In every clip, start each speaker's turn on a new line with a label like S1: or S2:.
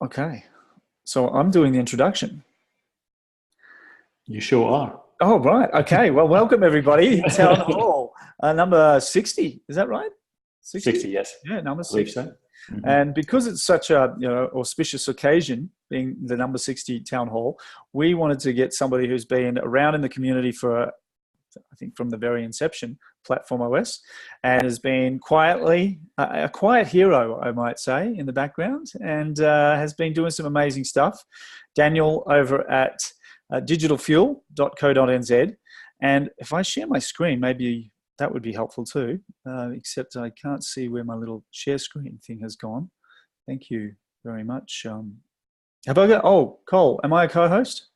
S1: Okay, so I'm doing the introduction.
S2: You sure are.
S1: Oh, right. Okay. Well, welcome everybody. Town Hall, number 60. Is that right? 60?
S2: 60, yes.
S1: Yeah, number
S2: I believe
S1: 60.
S2: so. Hmm.
S1: And because it's such a auspicious occasion, being the number 60 town hall, we wanted to get somebody who's been around in the community for, I think, from the very inception, platformOS, and has been quietly a quiet hero, I might say, in the background, and has been doing some amazing stuff. Daniel over at digitalfuel.co.nz. And if I share my screen, maybe that would be helpful too, except I can't see where my little share screen thing has gone. Thank you very much. Have I got, oh, Cole, am I a co-host?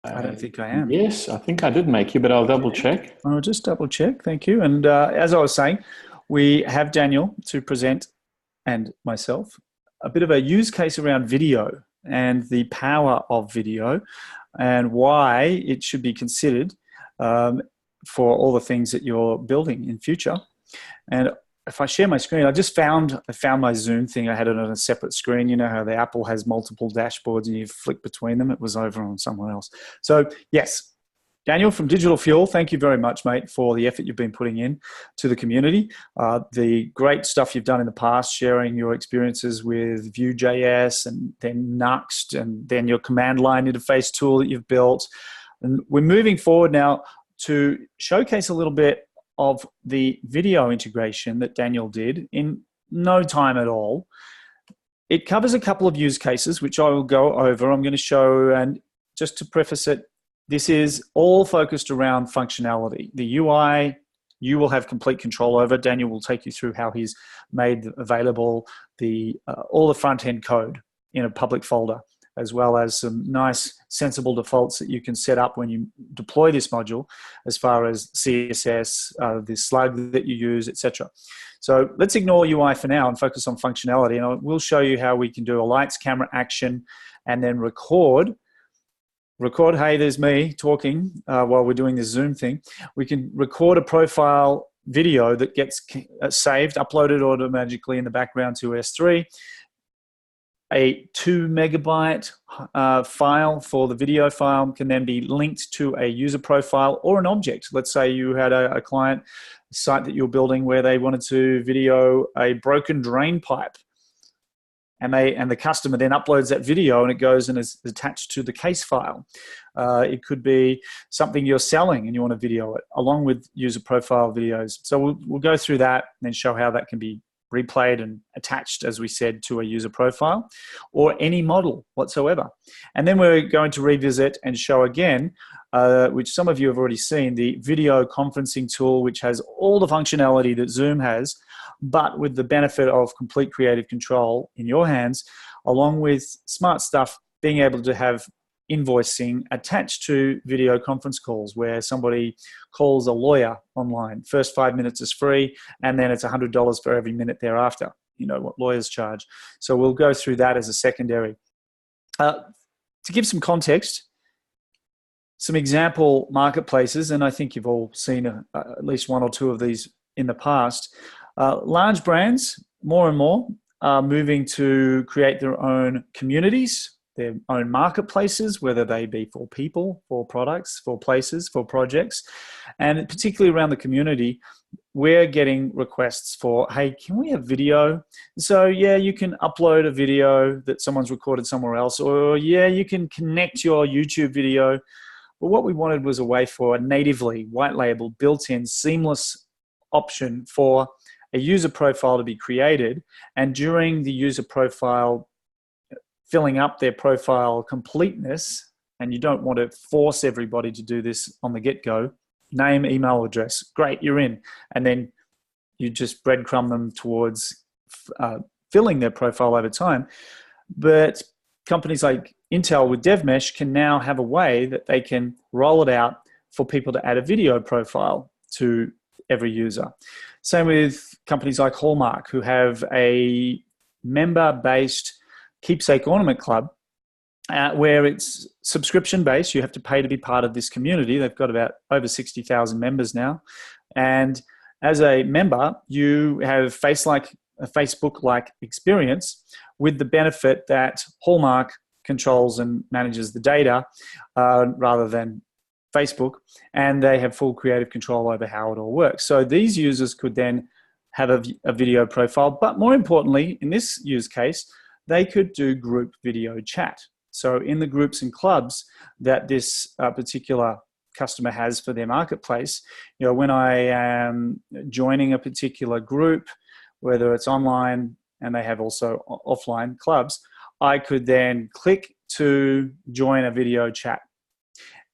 S1: I don't think I am.
S2: Yes, I think I did make you, but I'll double
S1: Yeah.
S2: check.
S1: I'll just double check. Thank you. And as I was saying, we have Daniel to present and myself a bit of a use case around video and the power of video and why it should be considered for all the things that you're building in future. And if I share my screen, I found my Zoom thing. I had it on a separate screen. You know how the Apple has multiple dashboards and you flick between them. It was over on someone else. So yes, Daniel from Digital Fuel, thank you very much, mate, for the effort you've been putting in to the community. The great stuff you've done in the past, sharing your experiences with Vue.js and then Nuxt and then your command line interface tool that you've built. And we're moving forward now to showcase a little bit of the video integration that Daniel did in no time at all. It covers a couple of use cases, which I will go over. I'm going to show, and just to preface it, this is all focused around functionality. The UI, you will have complete control over. Daniel will take you through how he's made available all the front-end code in a public folder, as well as some nice, sensible defaults that you can set up when you deploy this module, as far as CSS, the slug that you use, etc. So let's ignore UI for now and focus on functionality. And we'll show you how we can do a lights, camera, action, and then record, hey, there's me talking while we're doing this Zoom thing. We can record a profile video that gets saved, uploaded automatically in the background to S3. A 2 megabyte file for the video file can then be linked to a user profile or an object. Let's say you had a client site that you're building where they wanted to video a broken drain pipe. And the customer then uploads that video and it goes and is attached to the case file. It could be something you're selling and you want to video it along with user profile videos. So we'll go through that and then show how that can be replayed and attached, as we said, to a user profile or any model whatsoever. And then we're going to revisit and show again, which some of you have already seen, the video conferencing tool, which has all the functionality that Zoom has, but with the benefit of complete creative control in your hands, along with smart stuff, being able to have invoicing attached to video conference calls where somebody calls a lawyer online. First 5 minutes is free, and then it's $100 for every minute thereafter. You know what lawyers charge. So we'll go through that as a secondary. To give some context, some example marketplaces, and I think you've all seen at least one or two of these in the past. Large brands, more and more, are moving to create their own communities, their own marketplaces, whether they be for people, for products, for places, for projects. And particularly around the community, we're getting requests for, hey, can we have video? So yeah, you can upload a video that someone's recorded somewhere else, or yeah, you can connect your YouTube video. But what we wanted was a way for a natively white label, built-in, seamless option for a user profile to be created. And during the user profile, filling up their profile completeness, and you don't want to force everybody to do this on the get-go, name, email address, great, you're in. And then you just breadcrumb them towards filling their profile over time. But companies like Intel with DevMesh can now have a way that they can roll it out for people to add a video profile to every user. Same with companies like Hallmark, who have a member-based keepsake ornament club where it's subscription-based. You have to pay to be part of this community. They've got about over 60,000 members now. And as a member, you have a Facebook-like experience with the benefit that Hallmark controls and manages the data rather than Facebook, and they have full creative control over how it all works. So these users could then have a video profile, but more importantly, in this use case, they could do group video chat. So in the groups and clubs that this particular customer has for their marketplace, you know, when I am joining a particular group, whether it's online and they have also offline clubs, I could then click to join a video chat.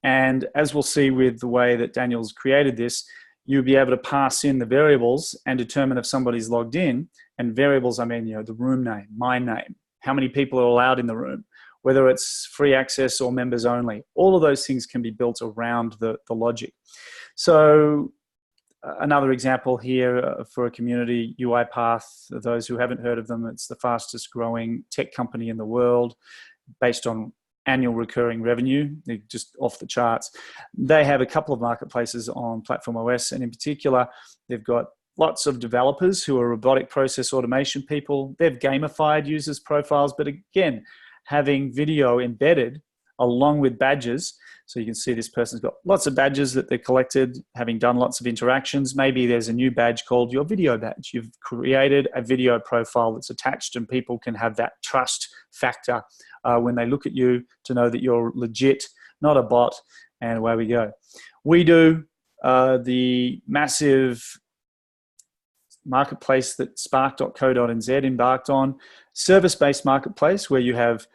S1: And as we'll see with the way that Daniel's created this, you'll be able to pass in the variables and determine if somebody's logged in. And variables, I mean, you know, the room name, my name, how many people are allowed in the room, whether it's free access or members only. All of those things can be built around the logic. So another example here for a community, UiPath, those who haven't heard of them, it's the fastest growing tech company in the world based on annual recurring revenue. They're just off the charts. They have a couple of marketplaces on platformOS, and in particular, they've got lots of developers who are robotic process automation people. They've gamified users' profiles, but again, having video embedded along with badges. So you can see this person's got lots of badges that they've collected, having done lots of interactions. Maybe there's a new badge called your video badge. You've created a video profile that's attached, and people can have that trust factor when they look at you to know that you're legit, not a bot, and away we go. We do the massive marketplace that spark.co.nz embarked on, service-based marketplace where you have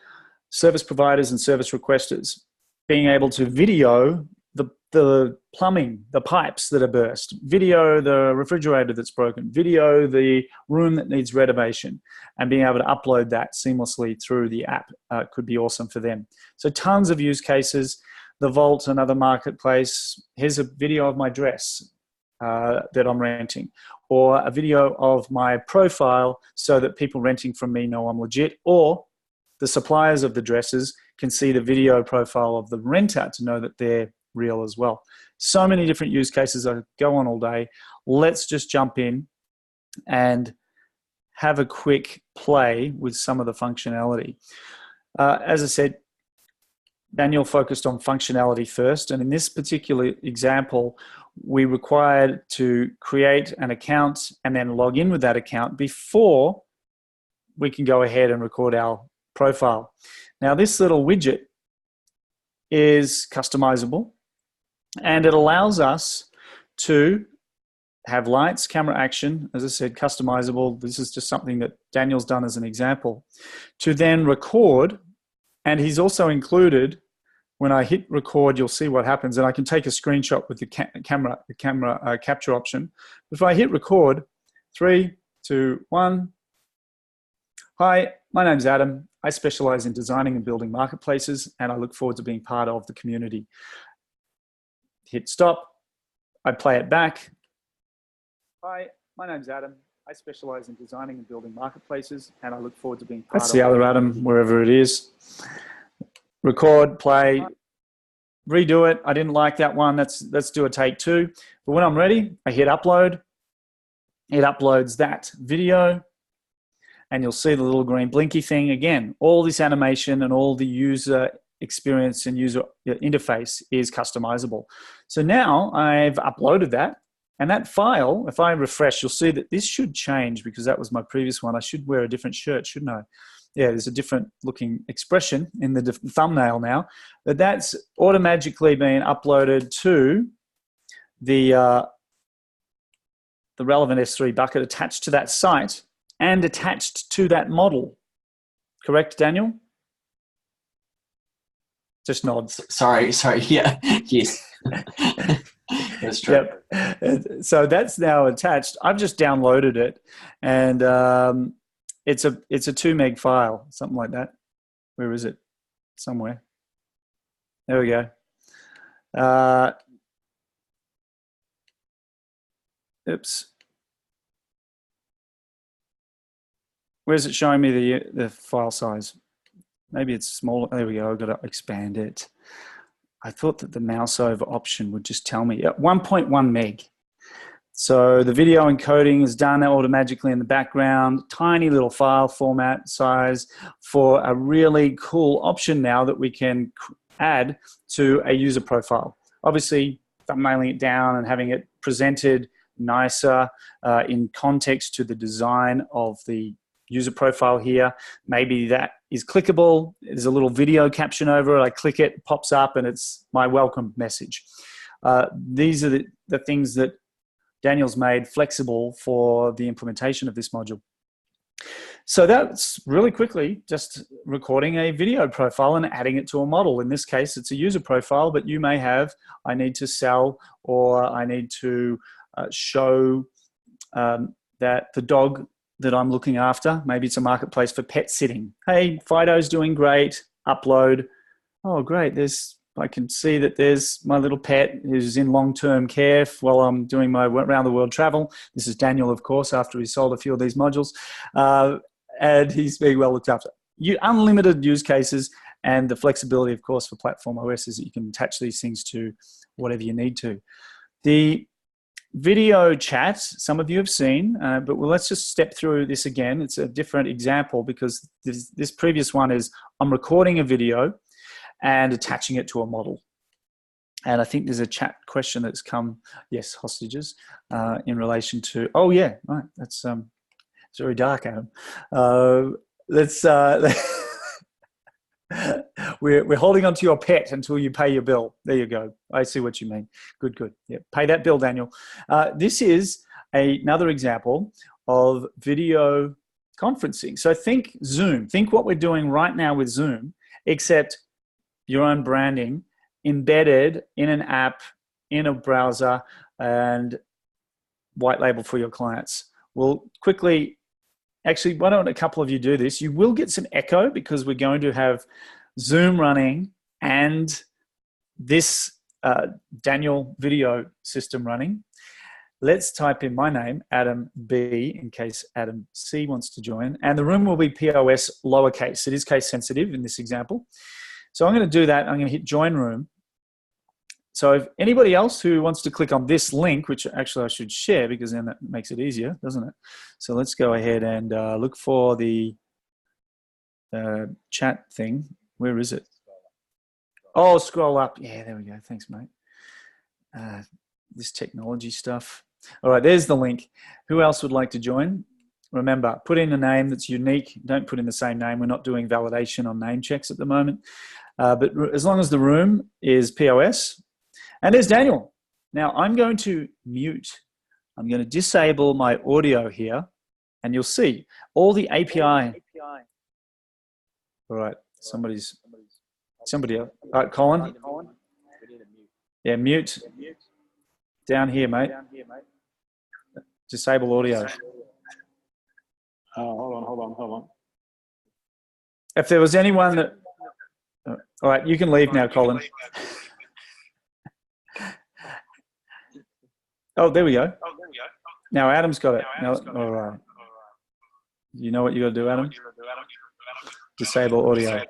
S1: service providers and service requesters being able to video the plumbing, the pipes that are burst, video the refrigerator that's broken, video the room that needs renovation, and being able to upload that seamlessly through the app could be awesome for them. So tons of use cases. The Vault, another marketplace. Here's a video of my dress that I'm renting, or a video of my profile so that people renting from me know I'm legit, or the suppliers of the dresses can see the video profile of the renter to know that they're real as well. So many different use cases. I go on all day. Let's just jump in and have a quick play with some of the functionality. As I said, Daniel focused on functionality first, and in this particular example, we required to create an account and then log in with that account before we can go ahead and record our profile. Now, this little widget is customizable, and it allows us to have lights, camera action, as I said, customizable. This is just something that Daniel's done as an example, to then record. And he's also included, when I hit record, you'll see what happens. And I can take a screenshot with the camera capture option. If I hit record, 3, 2, 1. Hi, my name's Adam. I specialize in designing and building marketplaces, and I look forward to being part of the community. Hit stop. I play it back. Hi, my name's Adam. I specialize in designing and building marketplaces, and I look forward to being part of. That's the other Adam, wherever it is. Record, play, redo it. I didn't like that one. Let's do a take 2. But when I'm ready, I hit upload. It uploads that video, and you'll see the little green blinky thing. Again, all this animation and all the user experience and user interface is customizable. So now I've uploaded that, and that file, if I refresh, you'll see that this should change because that was my previous one. I should wear a different shirt, shouldn't I? Yeah, there's a different looking expression in the thumbnail now, but that's automatically been uploaded to the relevant S3 bucket attached to that site and attached to that model. Correct, Daniel? Just nods.
S3: Sorry, yeah, yes. That's true.
S1: Yep. So that's now attached. I've just downloaded it, and it's a 2 meg file, something like that. Where is it? Somewhere. There we go. Oops. Where's it showing me the file size? Maybe it's smaller. There we go. I've got to expand it. I thought that the mouse over option would just tell me at 1.1 meg. So the video encoding is done automatically in the background, tiny little file format size for a really cool option now that we can add to a user profile. Obviously, thumbnailing it down and having it presented nicer in context to the design of the user profile here. Maybe that is clickable. There's a little video caption over it. I click it, pops up, and it's my welcome message. These are the things that Daniel's made flexible for the implementation of this module. So that's really quickly just recording a video profile and adding it to a model. In this case, it's a user profile, but you may have, I need to sell, or I need to show that the dog that I'm looking after, maybe it's a marketplace for pet sitting. Hey, Fido's doing great, upload. Oh, great, I can see that there's my little pet who's in long-term care while I'm doing my around-the-world travel. This is Daniel, of course, after he sold a few of these modules. And he's being well looked after. Unlimited use cases, and the flexibility, of course, for platformOS is that you can attach these things to whatever you need to. The video chat, some of you have seen, but let's just step through this again. It's a different example because this previous one is I'm recording a video and attaching it to a model. And I think there's a chat question that's come, yes, hostages, in relation to, oh yeah, right, that's it's very dark, Adam. We're holding on to your pet until you pay your bill. There you go. I see what you mean. Good, good. Yeah, pay that bill, Daniel. This is another example of video conferencing. So think Zoom. Think what we're doing right now with Zoom, except your own branding embedded in an app, in a browser, and white label for your clients. We'll quickly, actually, why don't a couple of you do this? You will get some echo because we're going to have Zoom running and this Daniel video system running. Let's type in my name, Adam B, in case Adam C wants to join. And the room will be POS lowercase. It is case sensitive in this example. So I'm going to do that. I'm going to hit join room. So if anybody else who wants to click on this link, which actually I should share because then that makes it easier, doesn't it? So let's go ahead and look for the chat thing. Where is it? Oh, scroll up. Yeah, there we go. Thanks, mate. This technology stuff. All right, there's the link. Who else would like to join? Remember, put in a name that's unique. Don't put in the same name. We're not doing validation on name checks at the moment. But as long as the room is POS. And there's Daniel. Now I'm going to mute. I'm going to disable my audio here. And you'll see all the API. All right, somebody else. All right, Colin. Yeah, mute. Down here, mate. Disable audio.
S2: Hold on.
S1: If there was anyone that... All right, you can leave now, Colin. Oh, there we go. Now Adam's got it. Now, all right. You know what you got to do, Adam? Disable audio.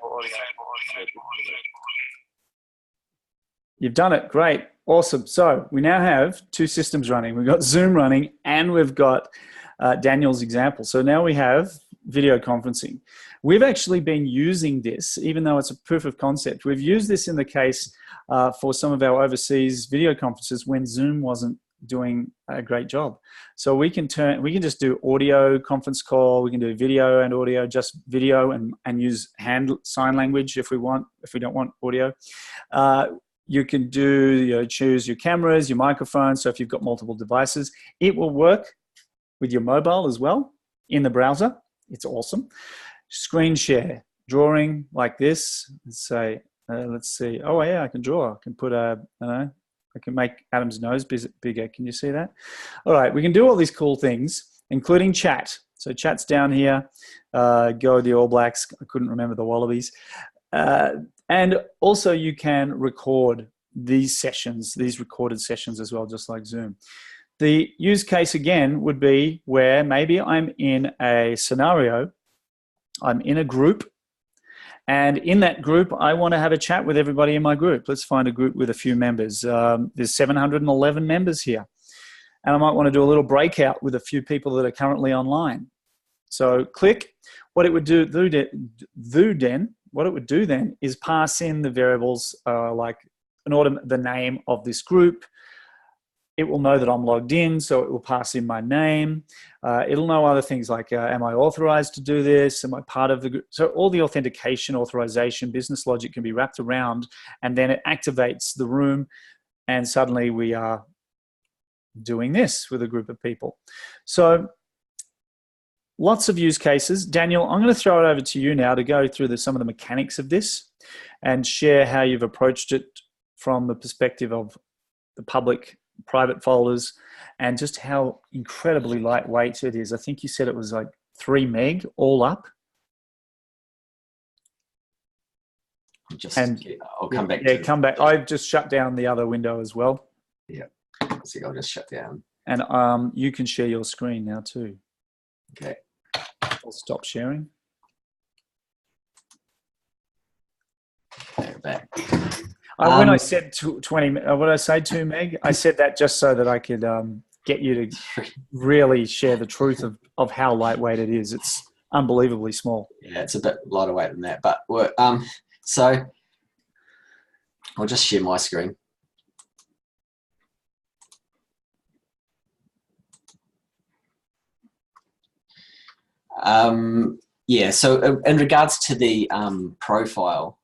S1: You've done it. Great. Awesome. So we now have two systems running. We've got Zoom running and we've got Daniel's example. So now we have video conferencing. We've actually been using this, even though it's a proof of concept. We've used this in the case for some of our overseas video conferences when Zoom wasn't doing a great job. So we can just do audio conference call. We can do video and audio, just video, and use sign language if we want. If we don't want audio, you can choose your cameras, your microphones. So if you've got multiple devices, it will work with your mobile as well in the browser. It's awesome. Screen share, drawing like this. Let's say, let's see. Oh yeah, I can draw. I can put I can make Adam's nose bigger. Can you see that? All right, we can do all these cool things, including chat. So chat's down here. Go the All Blacks. I couldn't remember the Wallabies. And also you can record these sessions, these recorded sessions as well, just like Zoom. The use case again would be where maybe I'm in a scenario, I'm in a group, and in that group, I want to have a chat with everybody in my group. Let's find a group with a few members. There's 711 members here. and I might want to do a little breakout with a few people that are currently online. So click. What it would do then is pass in the variables like the name of this group. It will know that I'm logged in, so it will pass in my name. It'll know other things like, am I authorized to do this? Am I part of the group? So all the authentication, authorization, business logic can be wrapped around, and then it activates the room, and suddenly we are doing this with a group of people. So lots of use cases. Daniel, I'm going to throw it over to you now to go through some of the mechanics of this and share how you've approached it from the perspective of the public, private folders, and just how incredibly lightweight it is. I think you said it was like 3 meg all up.
S3: I'll come back.
S1: Yeah, come back. I've just shut down the other window as well.
S3: Yeah. See, I'll just shut down.
S1: And you can share your screen now too.
S3: Okay.
S1: I'll stop sharing.
S3: They're back.
S1: When I said 20, what did I say, 2 meg? I said that just so that I could get you to really share the truth of how lightweight it is. It's unbelievably small.
S3: Yeah, it's a bit lighter weight than that. But so I'll just share my screen. Yeah, so in regards to the profile,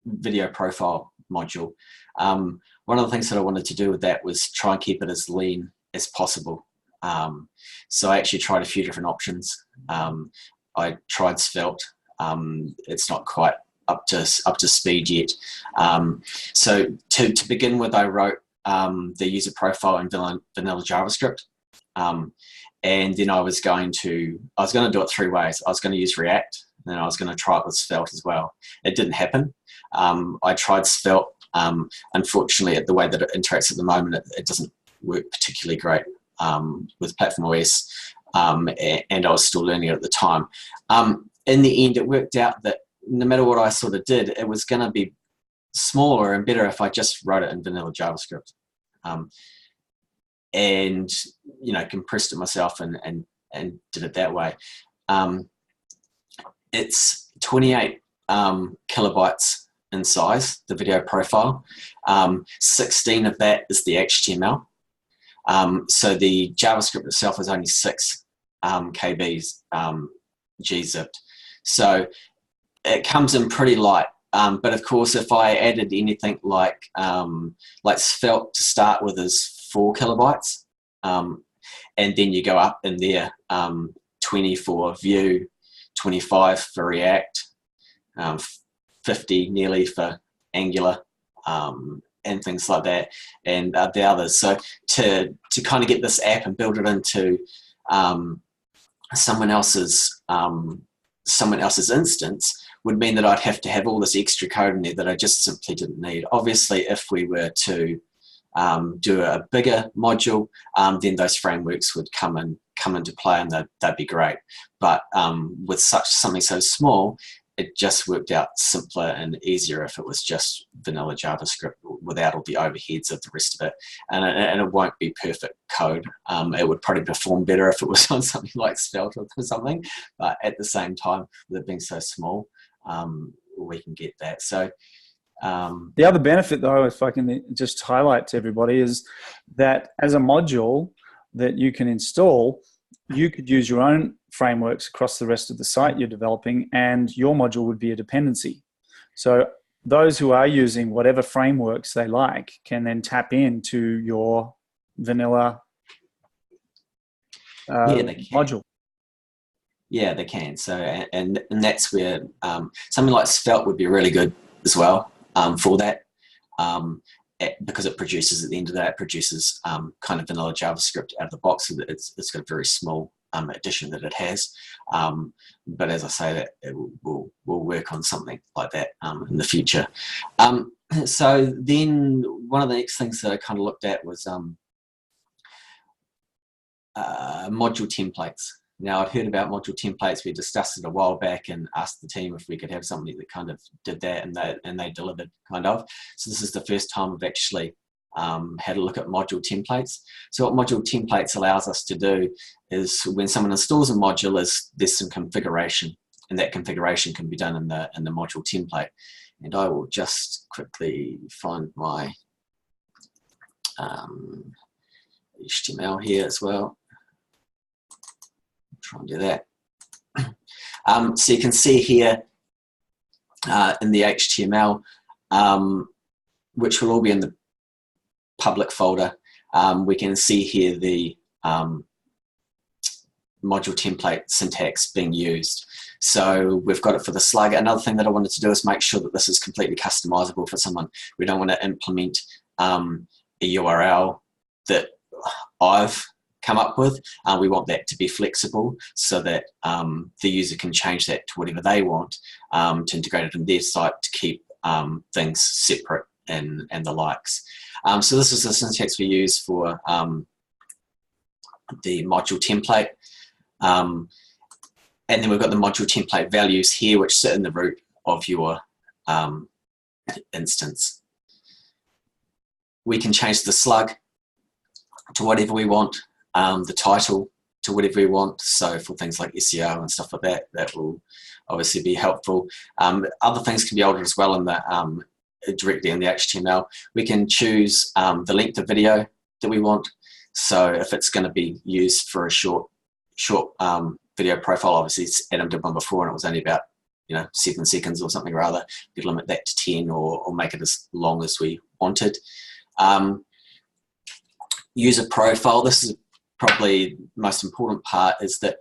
S3: video profile module, one of the things that I wanted to do with that was try and keep it as lean as possible. So I actually tried a few different options. I tried Svelte. It's not quite up to speed yet. So to begin with, I wrote the user profile in vanilla JavaScript. And then I was going to do it 3 ways. I was going to use React, and then I was going to try it with Svelte as well. It didn't happen. I tried Svelte. Unfortunately, the way that it interacts at the moment, it doesn't work particularly great with platformOS, and I was still learning it at the time. In the end, it worked out that no matter what I sort of did, it was going to be smaller and better if I just wrote it in vanilla JavaScript. And compressed it myself and did it that way. It's 28 kilobytes in size, the video profile. 16 of that is the HTML. So the JavaScript itself is only 6 kbs gzipped. So it comes in pretty light. But of course, if I added anything like Svelte to start with is 4 kilobytes, and then you go up in there, 20 for Vue, 25 for React, 50 nearly for Angular, and things like that, and the others. So to kind of get this app and build it into someone else's instance would mean that I'd have to have all this extra code in there that I just simply didn't need. Obviously, if we were to do a bigger module, then those frameworks would come into play, and that'd be great. But with something so small, it just worked out simpler and easier if it was just vanilla JavaScript without all the overheads of the rest of it. And it won't be perfect code. It would probably perform better if it was on something like Svelte or something. But at the same time, with it being so small, we can get that. So.
S1: The other benefit, though, if I can just highlight to everybody, is that as a module that you can install, you could use your own frameworks across the rest of the site you're developing, and your module would be a dependency. So those who are using whatever frameworks they like can then tap into your vanilla module.
S3: Yeah, they can. So, and that's where something like Svelte would be really good as well. For that, because it produces at the end of that, it produces kind of vanilla JavaScript out of the box. So that it's got a very small addition that it has. But as I say, that it will work on something like that in the future. So then one of the next things that I kind of looked at was module templates. Now, I'd heard about module templates. We discussed it a while back and asked the team if we could have somebody that kind of did that, and they delivered, kind of. So this is the first time I've actually had a look at module templates. So what module templates allows us to do is when someone installs a module, there's some configuration, and that configuration can be done in the module template. And I will just quickly find my HTML here as well. Try and do that. So you can see here in the HTML, which will all be in the public folder, we can see here the module template syntax being used. So we've got it for the slug. Another thing that I wanted to do is make sure that this is completely customizable for someone. We don't want to implement a URL that I've come up with. We want that to be flexible so that the user can change that to whatever they want to integrate it in their site to keep things separate and the likes. So this is the syntax we use for the module template. And then we've got the module template values here, which sit in the root of your instance. We can change the slug to whatever we want, the title to whatever we want. So for things like SEO and stuff like that, that will obviously be helpful. Other things can be altered as well in the directly in the HTML. We can choose the length of video that we want. So if it's going to be used for a short video profile, obviously Adam did one before and it was only about 7 seconds or something rather. We could limit that to 10 or make it as long as we wanted. User profile, this is probably the most important part, is that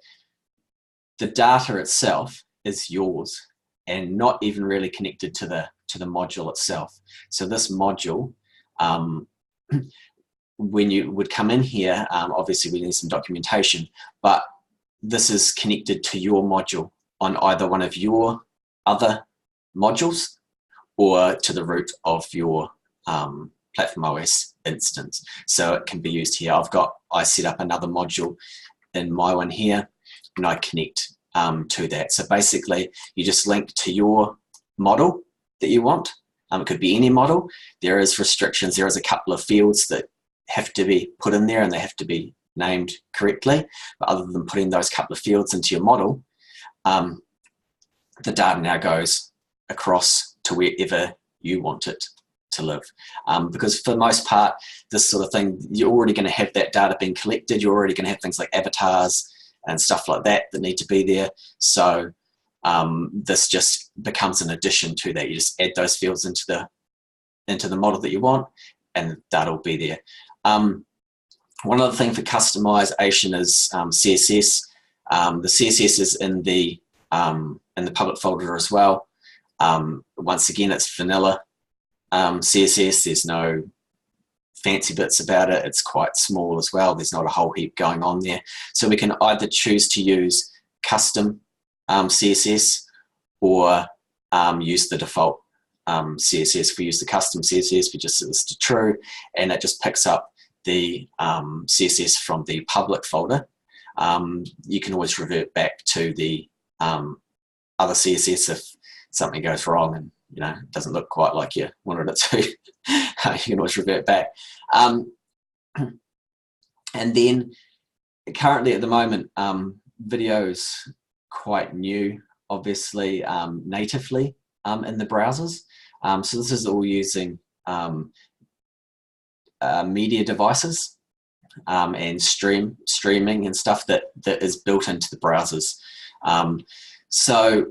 S3: the data itself is yours and not even really connected to the module itself. So this module, when you would come in here, obviously we need some documentation, but this is connected to your module on either one of your other modules or to the root of your platformOS instance. So it can be used here. I set up another module in my one here and I connect to that. So basically you just link to your model that you want. It could be any model. There is restrictions. There is a couple of fields that have to be put in there and they have to be named correctly. But other than putting those couple of fields into your model, the data now goes across to wherever you want it to live. Because for the most part, this sort of thing, you're already going to have that data being collected. You're already going to have things like avatars and stuff like that that need to be there. So this just becomes an addition to that. You just add those fields into the model that you want and the data will be there. One other thing for customization is CSS. The CSS is in the public folder as well. Once again, it's vanilla CSS. There's no fancy bits about it. It's quite small as well. There's not a whole heap going on there. So we can either choose to use custom CSS or use the default CSS. If we use the custom CSS, we just set this to true and it just picks up the CSS from the public folder. You can always revert back to the other CSS if something goes wrong and it doesn't look quite like you wanted it to. You can always revert back. And then currently at the moment, video's quite new, obviously natively in the browsers. So this is all using media devices and streaming and stuff that is built into the browsers. So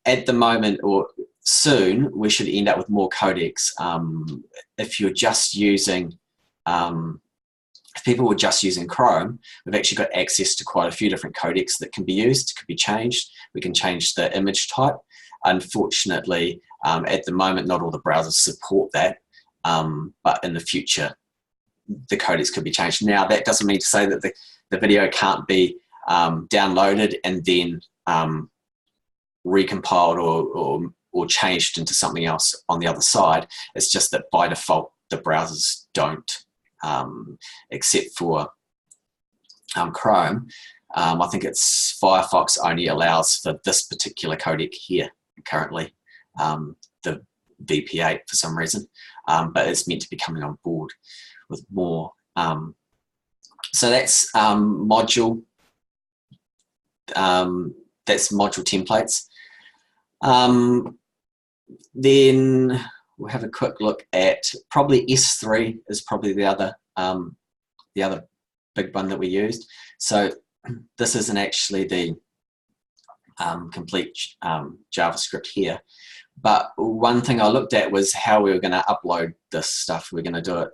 S3: at the moment or soon, we should end up with more codecs. If you're just using, if people were just using Chrome, we've actually got access to quite a few different codecs that can be used, could be changed. We can change the image type. Unfortunately, at the moment, not all the browsers support that, but in the future, the codecs could be changed. Now, that doesn't mean to say that the video can't be downloaded and then recompiled or changed into something else on the other side. It's just that by default, the browsers don't, except for Chrome. I think it's Firefox only allows for this particular codec here currently, the VP8 for some reason. but it's meant to be coming on board with more. So that's module. That's module templates. Then we'll have a quick look at probably S3 is probably the other big one that we used. So this isn't actually the complete JavaScript here. But one thing I looked at was how we were going to upload this stuff. We're going to do it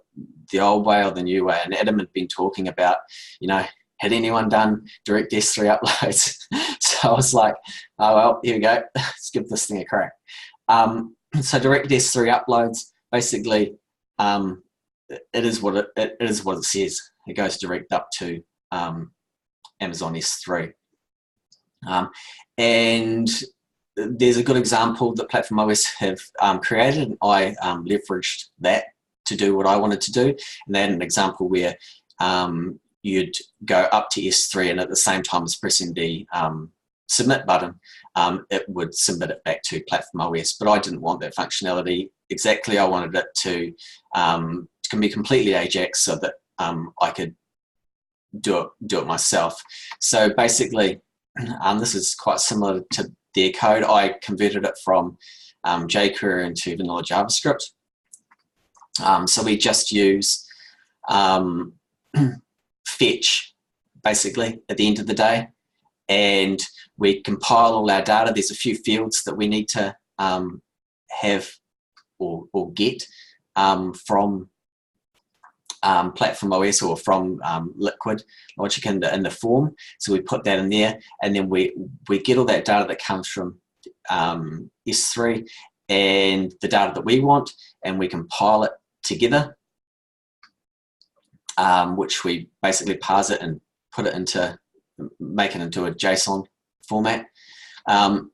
S3: the old way or the new way. And Adam had been talking about, you know, had anyone done direct S3 uploads? So I was like, oh, well, here we go. Let's give this thing a crack. So direct S3 uploads, basically, it is what it says. It goes direct up to Amazon S3. And there's a good example that platformOS have created, and I leveraged that to do what I wanted to do. And they had an example where you'd go up to S3, and at the same time as pressing the submit button, it would submit it back to platformOS. But I didn't want that functionality exactly. I wanted it to can be completely Ajax, so that I could do it myself. So basically, this is quite similar to their code. I converted it from jQuery into vanilla JavaScript. So we just use fetch, basically, at the end of the day. And we compile all our data. There's a few fields that we need to have or get from platformOS or from Liquid Logic in the form. So we put that in there, and then we get all that data that comes from S3 and the data that we want, and we compile it together, which we basically parse it and put it into, make it into a JSON format. And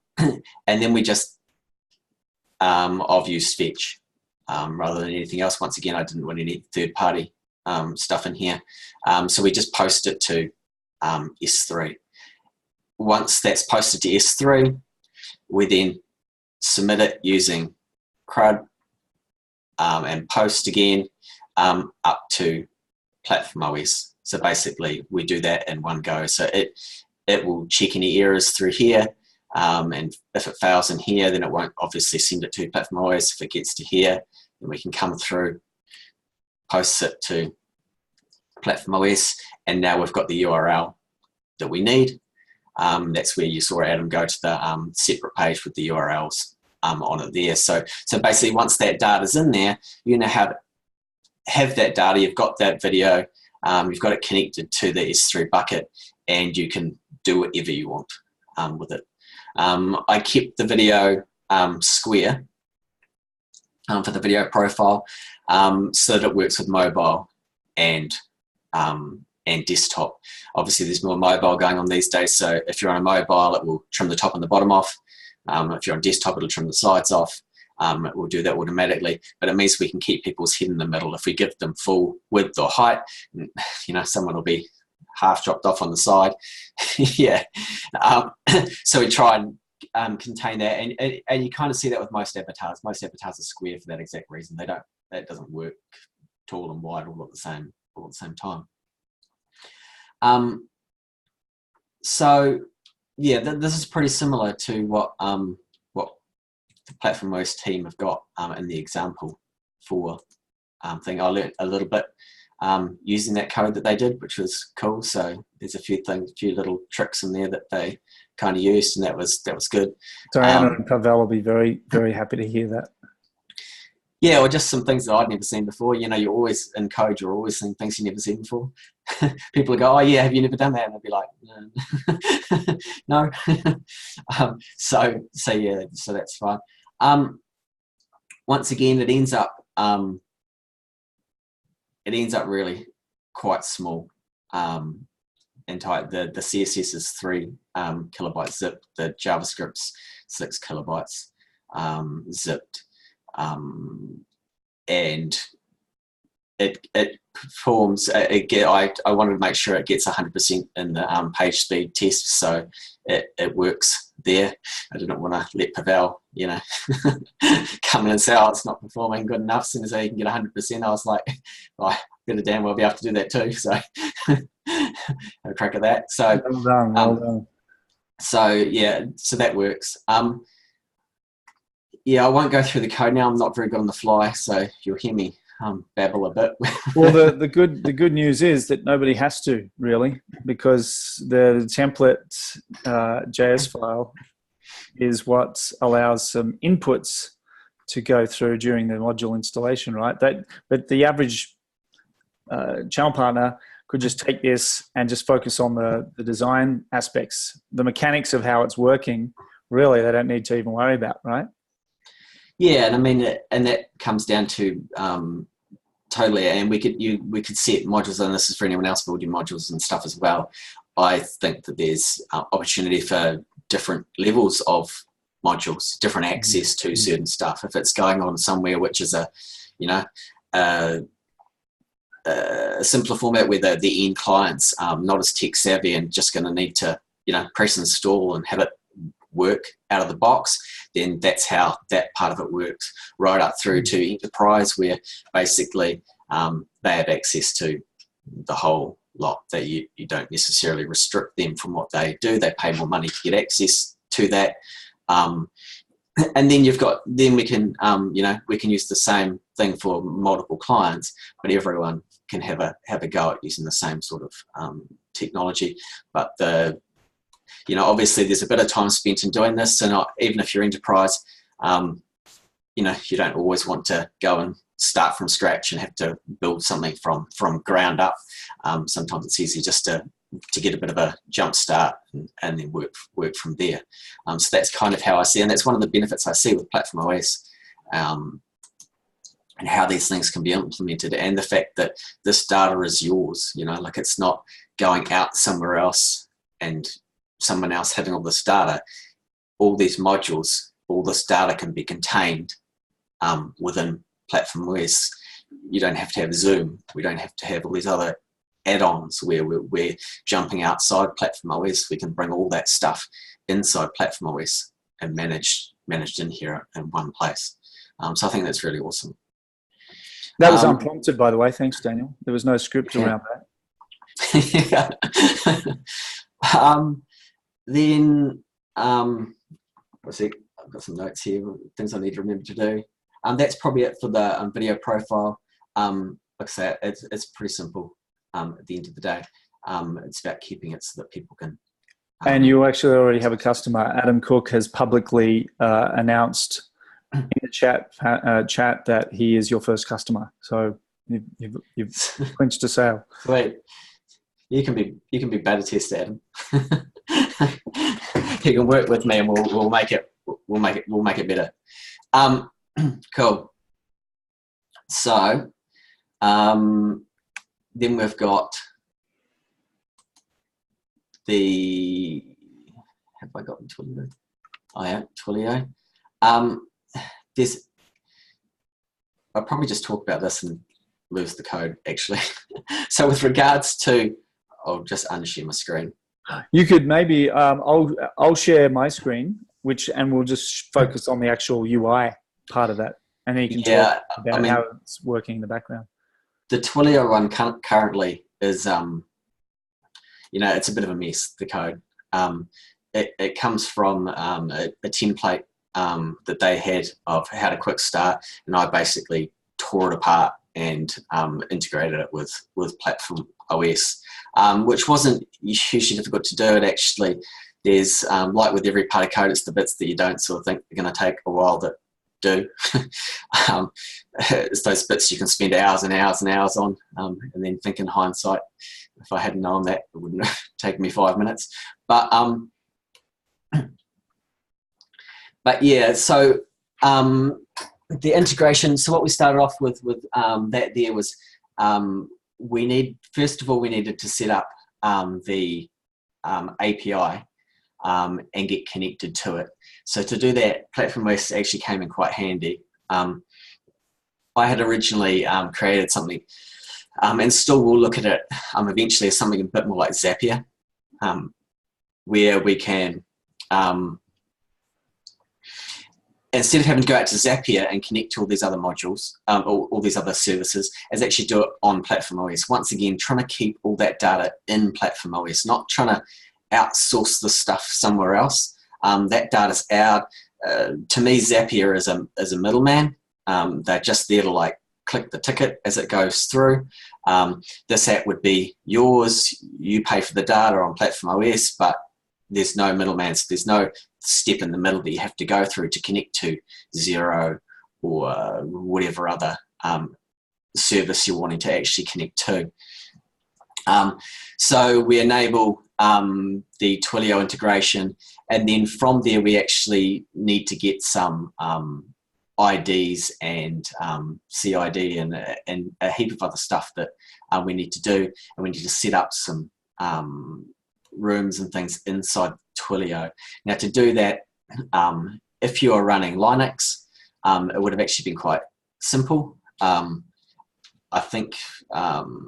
S3: then we just, I've used fetch rather than anything else. Once again, I didn't want any third-party stuff in here. So we just post it to S3. Once that's posted to S3, we then submit it using CRUD and post again up to platformOS. So basically, we do that in one go. So it will check any errors through here, and if it fails in here, then it won't obviously send it to platformOS. If it gets to here, then we can come through, post it to platformOS, and now we've got the URL that we need. That's where you saw Adam go to the separate page with the URLs on it there. So basically, once that data's in there, you know how to have that data. You've got that video, you've got it connected to the S3 bucket, and you can do whatever you want with it. I kept the video square for the video profile, so that it works with mobile and desktop. Obviously, there's more mobile going on these days, so if you're on a mobile, it will trim the top and the bottom off. If you're on desktop, it'll trim the sides off. It will do that automatically, but it means we can keep people's head in the middle. If we give them full width or height, you know, someone will be half dropped off on the side. Yeah. So we try and contain that, and you kind of see that with most avatars. Most avatars are square for that exact reason. That doesn't work tall and wide all at the same time. So yeah, this is pretty similar to what the platformOS team have got in the example for thing. I learned a little bit using that code that they did, which was cool. So there's a few little tricks in there that they kind of used, and that was good.
S1: Diana and Pavel will be very, very happy to hear that.
S3: Yeah, or just some things that I'd never seen before. You know, you're always in code, you're always seeing things you've never seen before. People will go, oh yeah, have you never done that? And I'll be like, no. So yeah, so that's fine. Once again, it ends up really quite small and tight. The CSS is 3 kilobytes zipped, the JavaScript's 6 kilobytes zipped. And it performs, I wanted to make sure it gets 100% in the page speed test, so it works there. I didn't want to let Pavel, come in and say, oh, it's not performing good enough. As soon as he can get 100%, I was like, well, I better damn well be able to do that too. So have a crack at that. So
S1: well done, well done.
S3: So yeah, so that works. Yeah, I won't go through the code now. I'm not very good on the fly, so you'll hear me babble a bit.
S1: Well, the good news is that nobody has to really, because the template JS file is what allows some inputs to go through during the module installation, right? But the average channel partner could just take this and just focus on the design aspects, the mechanics of how it's working. Really, they don't need to even worry about, right?
S3: Yeah, and I mean, and that comes down to totally. And we could set modules, and this is for anyone else building modules and stuff as well. I think that there's opportunity for different levels of modules, different access to certain stuff. If it's going on somewhere which is a simpler format where the end client's not as tech savvy and just going to need to press install and have it work out of the box, then that's how that part of it works, right up through to enterprise, where basically they have access to the whole lot, that you don't necessarily restrict them from what they do. They pay more money to get access to that. And then we can use the same thing for multiple clients, but everyone can have a go at using the same sort of technology. But obviously there's a bit of time spent in doing this, so even if you're enterprise, you don't always want to go and start from scratch and have to build something from ground up. Sometimes it's easy just to get a bit of a jump start and then work from there. So that's kind of how I see, and that's one of the benefits I see with platformOS, and how these things can be implemented, and the fact that this data is yours. Like, it's not going out somewhere else and someone else having all this data. All these modules, all this data can be contained within platformOS. You don't have to have Zoom. We don't have to have all these other add-ons where we're jumping outside platformOS. We can bring all that stuff inside platformOS and managed in here in one place. So I think that's really awesome.
S1: That was unprompted, by the way. Thanks, Daniel. There was no script around that.
S3: Then, let's see, I've got some notes here, things I need to remember to do. That's probably it for the video profile. Like I say, it's pretty simple at the end of the day. It's about keeping it so that people can...
S1: and you actually already have a customer. Adam Cook has publicly announced in the chat that he is your first customer. So you've clinched a sale.
S3: Wait, you can be beta test, Adam. You can work with me, and we'll make it better. Cool. So then we've got have I got Twilio? Oh yeah, Twilio. I'll probably just talk about this and lose the code, actually. So with regards to, I'll just unshare my screen.
S1: You could maybe, I'll share my screen, and we'll just focus on the actual UI part of that. And then you can talk about how it's working in the background.
S3: The Twilio one currently is, it's a bit of a mess, the code. It comes from a template that they had of how to quick start, and I basically tore it apart and integrated it with platformOS, which wasn't hugely difficult to do. It actually, there's like with every part of code, it's the bits that you don't sort of think are going to take a while to do. It's those bits you can spend hours and hours and hours on, and then think in hindsight, if I hadn't known that, it wouldn't have taken me 5 minutes. But yeah, so the integration. So what we started off with that there was first of all we needed to set up the API and get connected to it. So to do that, platformOS actually came in quite handy. I had originally created something, and still we'll look at it eventually as something a bit more like Zapier, where we can instead of having to go out to Zapier and connect to all these other modules, all these other services, is actually do it on platformOS. Once again, trying to keep all that data in platformOS, not trying to outsource the stuff somewhere else. That data's out. To me, Zapier is a middleman. They're just there to like click the ticket as it goes through. This app would be yours. You pay for the data on platformOS, but there's no middleman. So there's no step in the middle that you have to go through to connect to Xero or whatever other service you're wanting to actually connect to. So we enable the Twilio integration, and then from there we actually need to get some IDs and CID and a heap of other stuff that we need to do, and we need to set up some rooms and things inside Twilio. Now to do that, if you are running Linux, it would have actually been quite simple. I think what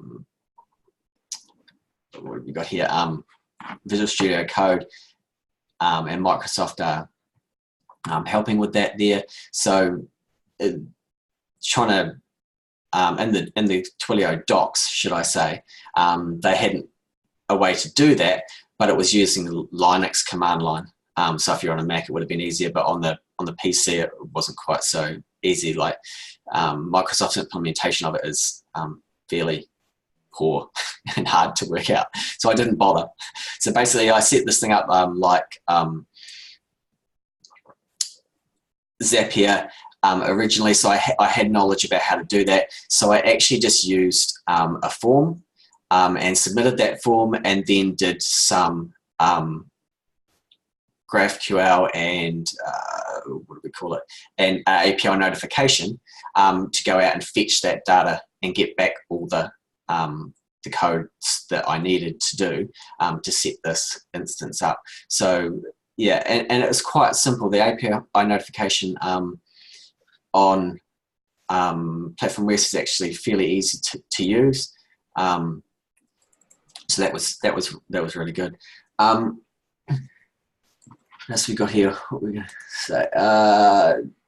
S3: have we got here? Visual Studio Code and Microsoft are helping with that there. So trying to in the Twilio docs, should I say, they hadn't a way to do that, but it was using the Linux command line. So if you're on a Mac, it would have been easier, but on the PC, it wasn't quite so easy. Like Microsoft's implementation of it is fairly poor and hard to work out. So I didn't bother. So basically, I set this thing up like Zapier originally. So I had knowledge about how to do that. So I actually just used a form and submitted that form, and then did some GraphQL and what do we call it? And API notification to go out and fetch that data and get back all the codes that I needed to do to set this instance up. So yeah, and it was quite simple. The API notification on platformOS is actually fairly easy to use. So that was really good. As we got here, what we're going to say.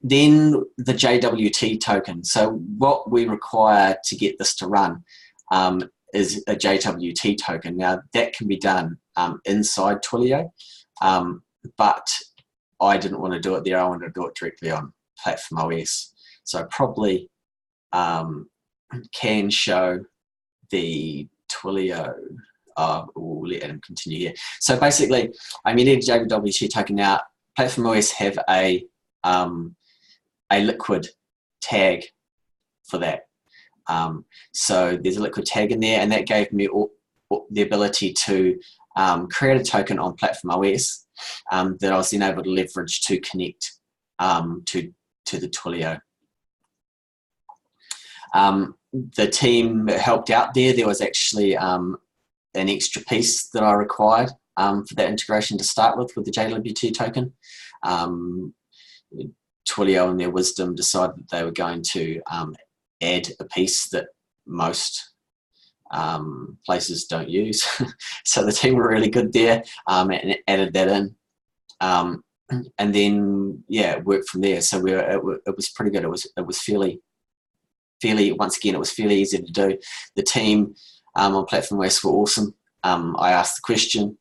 S3: Then the JWT token. So what we require to get this to run is a JWT token. Now that can be done inside Twilio, but I didn't want to do it there. I wanted to do it directly on platformOS. So I probably can show the Twilio. We'll let Adam continue here. So basically, you need a JWT token. Now, platformOS have a liquid tag for that. So there's a liquid tag in there, and that gave me the ability to create a token on platformOS that I was then able to leverage to connect to the Twilio. The team helped out there. There was actually an extra piece that I required for that integration to start with the JWT token. Twilio, in their wisdom, decided that they were going to add a piece that most places don't use. So the team were really good there and added that in. And then, yeah, it worked from there. So it was pretty good. It was fairly, once again, it was fairly easy to do. The team on platformOS were awesome. I asked the question,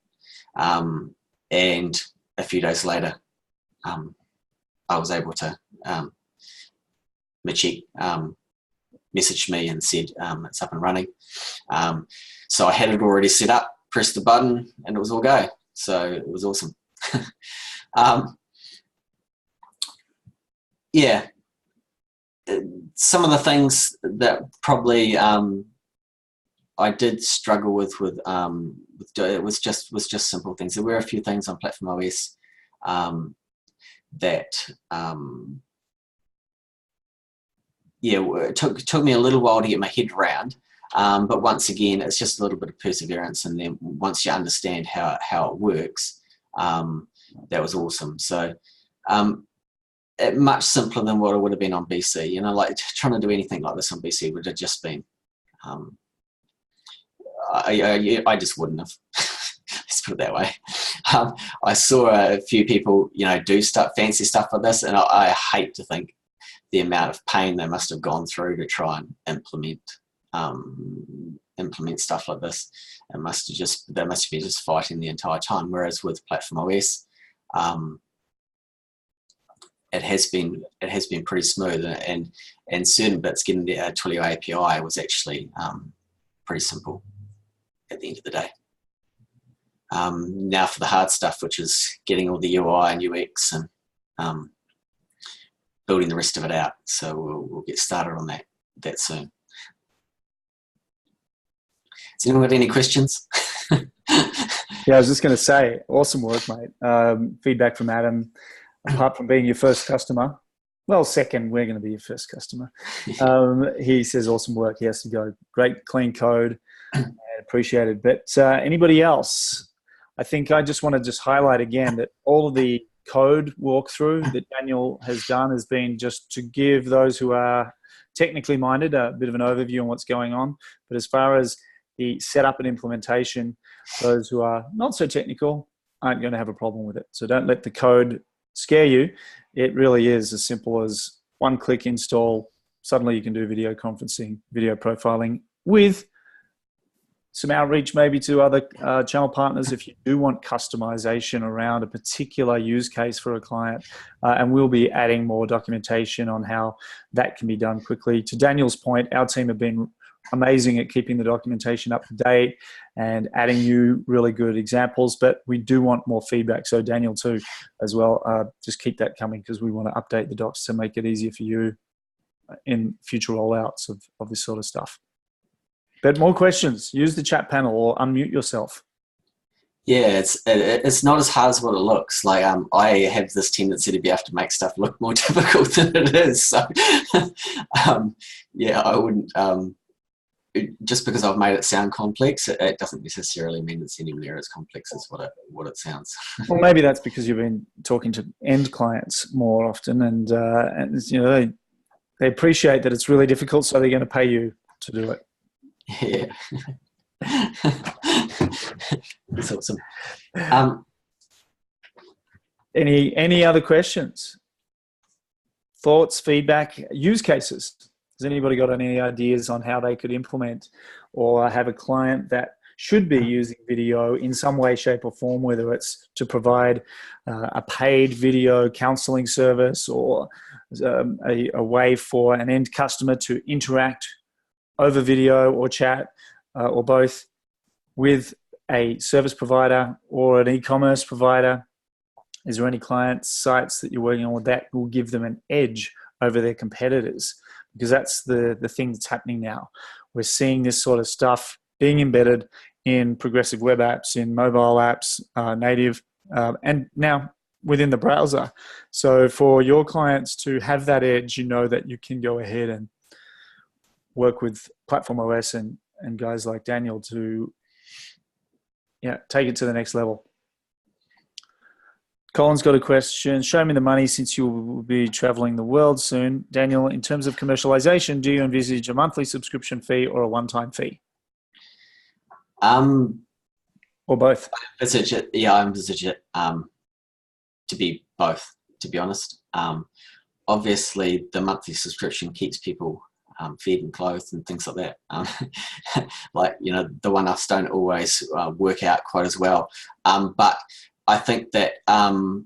S3: and a few days later, I was able to, Michi messaged me and said it's up and running. So I had it already set up, pressed the button, and it was all go. So it was awesome. Yeah, some of the things that probably I did struggle with it was just simple things. There were a few things on platformOS that it took me a little while to get my head around. But once again, it's just a little bit of perseverance, and then once you understand how it works, that was awesome. So much simpler than what it would have been on BC. Like trying to do anything like this on BC would have just been I just wouldn't have. Let's put it that way. I saw a few people, do fancy stuff like this, and I hate to think the amount of pain they must have gone through to try and implement stuff like this. They must be just fighting the entire time. Whereas with platformOS, it has been pretty smooth, and certain bits, getting the Twilio API was actually pretty simple at the end of the day. Now for the hard stuff, which is getting all the UI and UX and building the rest of it out. So we'll get started on that soon. Has anyone got any questions?
S1: Yeah, I was just going to say, awesome work, mate. Feedback from Adam. Apart from being your first customer, well, second, we're going to be your first customer. He says, awesome work. He has to go. Great, clean code. Appreciated. But anybody else? I think I just want to highlight again that all of the code walkthrough that Daniel has done has been just to give those who are technically minded a bit of an overview on what's going on. But as far as the setup and implementation, those who are not so technical aren't going to have a problem with it. So don't let the code scare you. It really is as simple as one click install. Suddenly you can do video conferencing, video profiling with some outreach maybe to other channel partners if you do want customization around a particular use case for a client. And we'll be adding more documentation on how that can be done quickly. To Daniel's point, our team have been amazing at keeping the documentation up to date and adding you really good examples, but we do want more feedback. So Daniel too, as well, just keep that coming because we want to update the docs to make it easier for you in future rollouts of this sort of stuff. But more questions, use the chat panel or unmute yourself.
S3: Yeah, it's not as hard as what it looks. Like I have this tendency to be able to make stuff look more difficult than it is. So yeah, I wouldn't, just because I've made it sound complex, it doesn't necessarily mean it's anywhere near as complex as what it sounds.
S1: Well, maybe that's because you've been talking to end clients more often, and they appreciate that it's really difficult, so they're going to pay you to do it.
S3: Yeah. That's awesome.
S1: Any other questions? Thoughts, feedback, use cases? Has anybody got any ideas on how they could implement or have a client that should be using video in some way, shape or form, whether it's to provide a paid video counseling service or a way for an end customer to interact over video or chat or both with a service provider or an e-commerce provider? Is there any client sites that you're working on that will give them an edge over their competitors? Because that's the thing that's happening now. We're seeing this sort of stuff being embedded in progressive web apps, in mobile apps, native, and now within the browser. So for your clients to have that edge, you know that you can go ahead and work with platformOS and guys like Daniel to take it to the next level. Colin's got a question. Show me the money since you will be traveling the world soon. Daniel, in terms of commercialization, do you envisage a monthly subscription fee or a one-time fee? Or both?
S3: I envisage it to be both, to be honest. Obviously, the monthly subscription keeps people fed and clothed and things like that. Like, the one-offs don't always work out quite as well. But I think that, for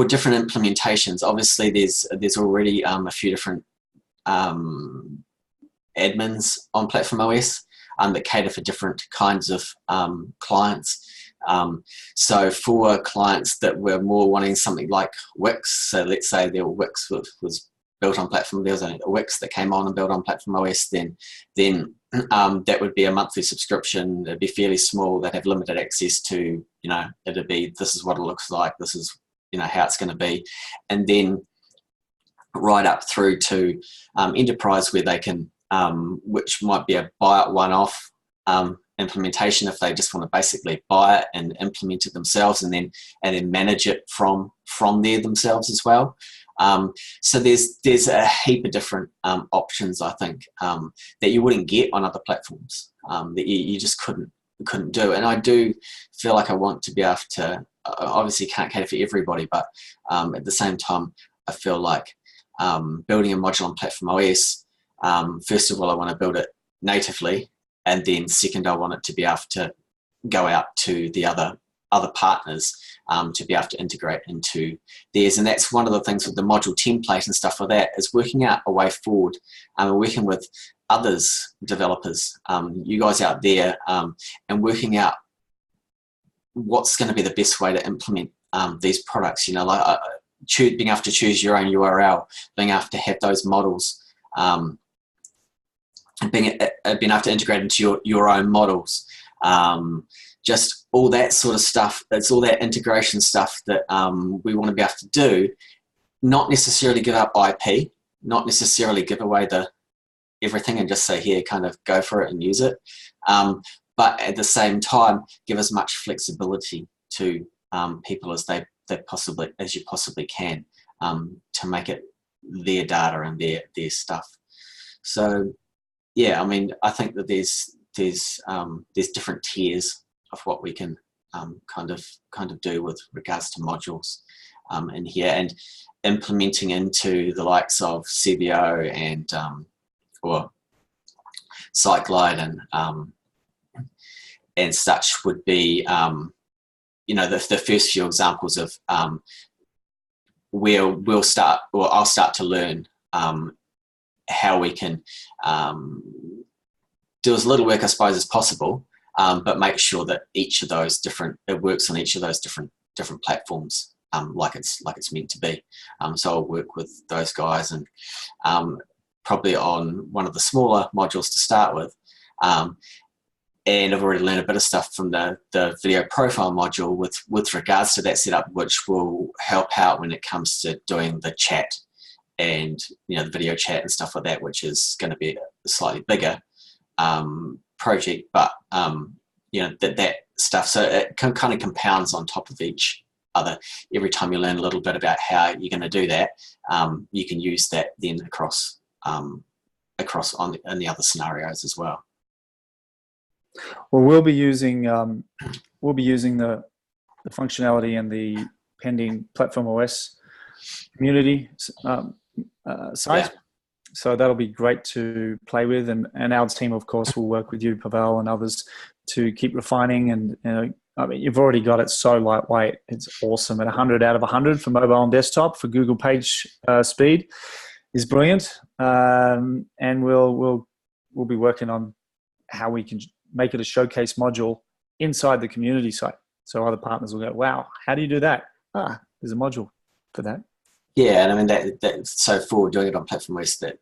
S3: different implementations, obviously there's already a few different admins on platformOS that cater for different kinds of clients. So for clients that were more wanting something like Wix, so let's say their Wix was built on platform, there was a Wix that came on and built on platformOS, then that would be a monthly subscription. It'd be fairly small. They'd have limited access to, it'd be, this is what it looks like, this is, how it's going to be. And then right up through to enterprise, where they can, which might be a buy it one-off implementation if they just want to basically buy it and implement it themselves and then manage it from there themselves as well. So there's a heap of different options, I think, that you wouldn't get on other platforms, that you just couldn't. couldn't do. And I do feel like I want to be able to, obviously can't cater for everybody, but at the same time, I feel like building a module on platformOS, first of all, I want to build it natively, and then second, I want it to be able to go out to the other partners to be able to integrate into theirs. And that's one of the things with the module template and stuff like that, is working out a way forward. Working with others, developers, you guys out there, and working out what's going to be the best way to implement these products. You know, like being able to choose your own URL, being able to have those models, being able to integrate into your own models, just all that sort of stuff. It's all that integration stuff that we want to be able to do. Not necessarily give up IP, not necessarily give away everything and just say, here, kind of go for it and use it. But at the same time, give as much flexibility to people as you possibly can, to make it their data and their stuff. So yeah, I mean, I think that there's different tiers of what we can kind of do with regards to modules in here, and implementing into the likes of CBO and or SiteGlide and such would be, you know, the first few examples of where I'll start to learn how we can do as little work, I suppose, as possible, but make sure that it works on each of those different platforms, like it's meant to be. So I'll work with those guys, and probably on one of the smaller modules to start with. And I've already learned a bit of stuff from the video profile module with regards to that setup, which will help out when it comes to doing the chat and, you know, the video chat and stuff like that, which is going to be a slightly bigger project, but you know, that stuff. So it kind of compounds on top of each other. Every time you learn a little bit about how you're going to do that, you can use that then across in the other scenarios as well.
S1: Well, we'll be using the functionality and the pending platformOS community site. Yeah. So that'll be great to play with, and our team, of course, will work with you, Pavel, and others to keep refining. And you know, I mean, you've already got it so lightweight; it's awesome. At 100 out of 100 for mobile and desktop for Google Page speed is brilliant. And we'll be working on how we can make it a showcase module inside the community site, so other partners will go, "Wow, how do you do that?" There's a module for that.
S3: Yeah, and I mean so for doing it on platformOS, that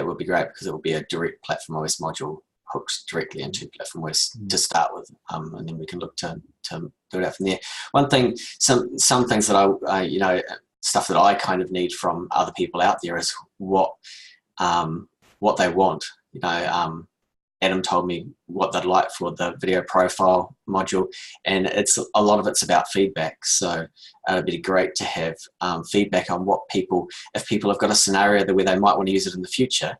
S3: would be great, because it will be a direct platformOS module hooked directly into platformOS to start with, and then we can look to do it out from there. One thing, some things that I you know, stuff that I kind of need from other people out there is what they want. You know, Adam told me what they'd like for the video profile module, and a lot of it's about feedback. So it'd be great to have feedback on if people have got a scenario where they might want to use it in the future,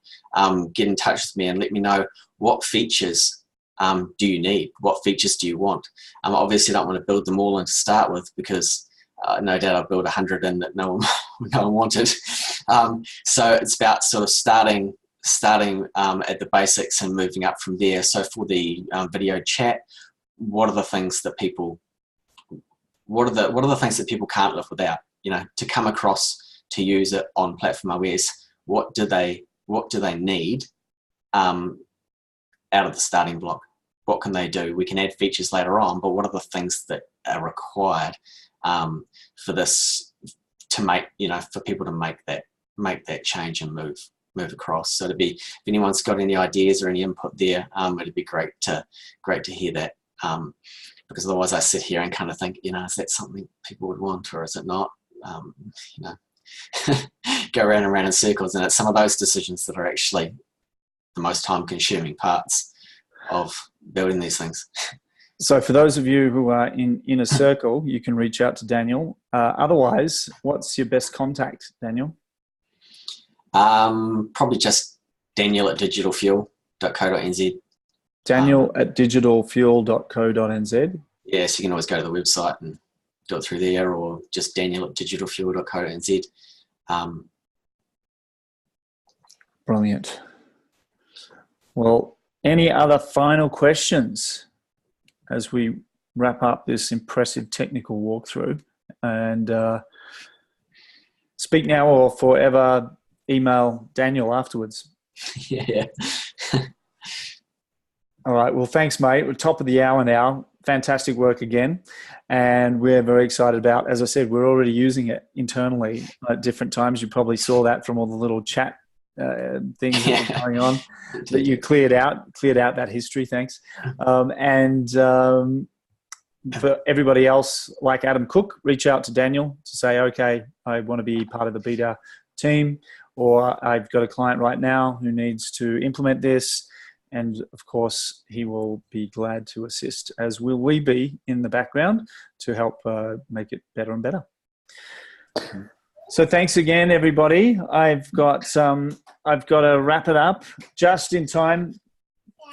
S3: get in touch with me and let me know what features do you need, what features do you want. Obviously I don't want to build them all in to start with, because no doubt I'll build 100 in that no one wanted. So it's about sort of starting at the basics and moving up from there. So for the video chat, what are the things that people can't live without? You know, to come across to use it on platformOS, what do they need out of the starting block? What can they do? We can add features later on, but what are the things that are required for this to make, you know, for people to make that change and move across? So if anyone's got any ideas or any input there, it'd be great to hear that, because otherwise I sit here and kind of think, you know, is that something people would want, or is it not? You know, go around and around in circles, and it's some of those decisions that are actually the most time-consuming parts of building these things.
S1: So for those of you who are in a circle, you can reach out to Daniel. Otherwise, what's your best contact, Daniel?
S3: Probably just Daniel@digitalfuel.co.nz.
S1: Daniel@digitalfuel.co.nz.
S3: Yeah, so you can always go to the website and do it through there, or just daniel@digitalfuel.co.nz.
S1: Brilliant. Well, any other final questions as we wrap up this impressive technical walkthrough? And speak now or forever email Daniel afterwards.
S3: Yeah.
S1: All right. Well, thanks, mate. We're top of the hour now. Fantastic work again. And we're very excited about, as I said, we're already using it internally at different times. You probably saw that from all the little chat things that were going on that you cleared out that history. Thanks. For everybody else, like Adam Cook, reach out to Daniel to say, okay, I want to be part of the beta team, or I've got a client right now who needs to implement this. And of course, he will be glad to assist, as will we be in the background to help make it better and better. So thanks again, everybody. I've got to wrap it up just in time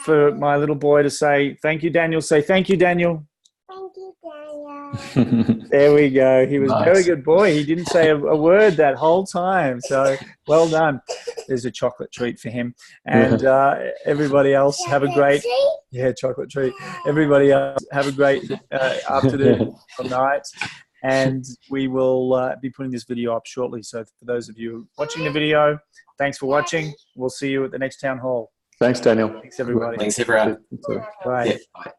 S1: for my little boy to say, thank you, Daniel. Say, thank you, Daniel.
S4: Thank you, Daniel.
S1: There we go. He was a very good boy. He didn't say a word that whole time. So well done. There's a chocolate treat for him. And everybody else have a great, chocolate treat. Everybody else have a great afternoon or night. And we will be putting this video up shortly. So for those of you watching the video, thanks for watching. We'll see you at the next town hall.
S2: Thanks, Daniel.
S1: Thanks, everybody.
S3: Thanks, everyone.
S1: Bye.
S3: Yeah, bye.